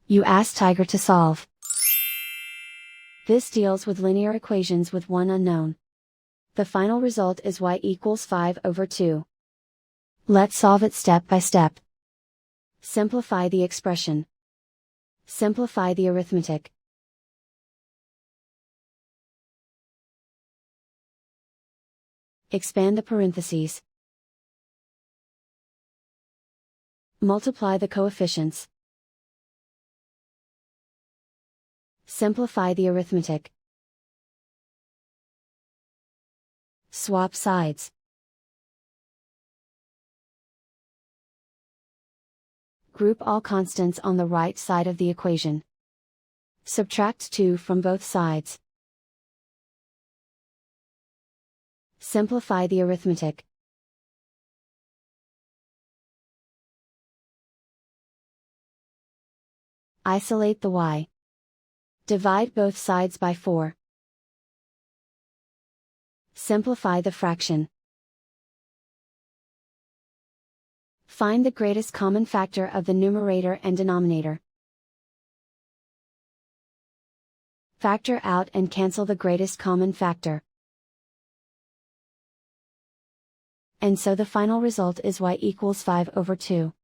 You ask Tiger to solve. This deals with linear equations with one unknown. The final result is y equals 5/2. Let's solve it step by step. Simplify the expression. Simplify the arithmetic. Expand the parentheses. Multiply the coefficients. Simplify the arithmetic. Swap sides. Group all constants on the right side of the equation. Subtract 2 from both sides. Simplify the arithmetic. Isolate the y. Divide both sides by 4. Simplify the fraction. Find the greatest common factor of the numerator and denominator. Factor out and cancel the greatest common factor. And so the final result is y equals 5/2.